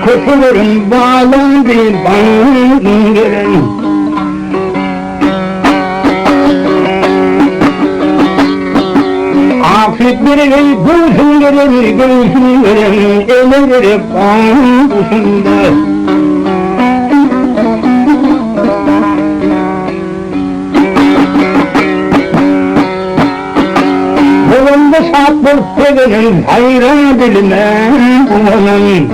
Kutuların bağlandı bağlanırım. Afet verir, gözüm verir, gözüm verir, eğlenir bağlısında. Bulundu sapır sevenin, hayran diline bulanın.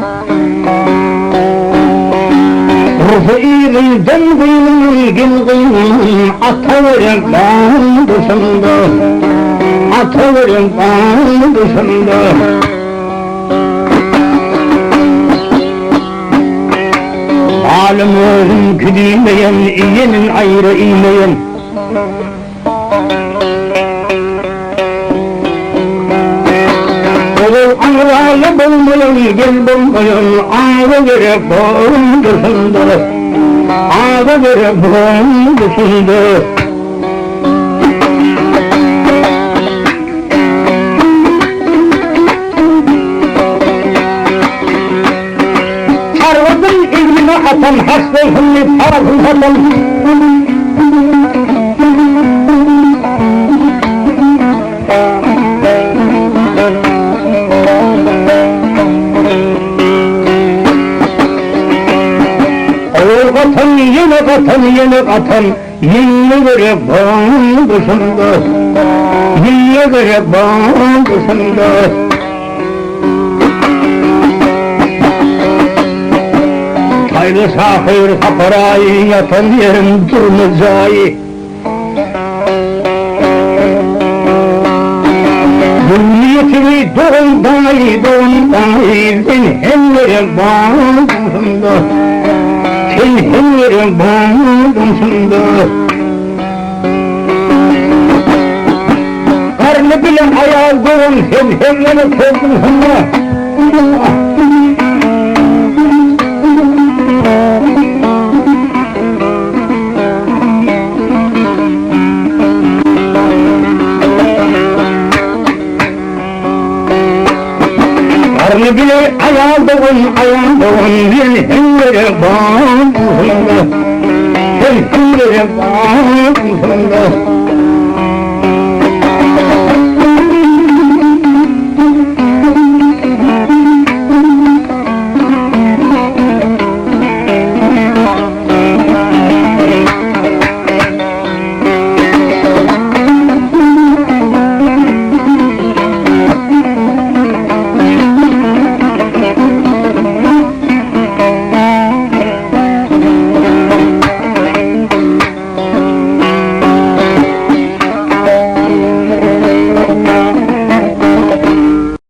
Rıfı'yı cemgıyın, gilgıyın, ataverin bağlısında. Ataverin bağlısında. Alemlerin güdümeyen, iyenin ayrı imeyen. Oğul anralı bulmayan, gel bulmayan, ağrı verip bağlısında. Ağrı verip bağlısında. Atan hastayım tarafım atan. Oğul katan, yine katan, yine katan, yine göre bağlısında, yine göre bağlısında. Hayırlı sahir saparayı yatan yerim durmazayı. Hürriyetimi doğundayı doğundayı sen hem yerim bağlısında, sen hem yerim bağlısında. Karnı bilen hayal doğun sen hem yerim bağlısında. Karnı bile ayağın doğun, bir hengere bağlısında, bir hengere bağlısında.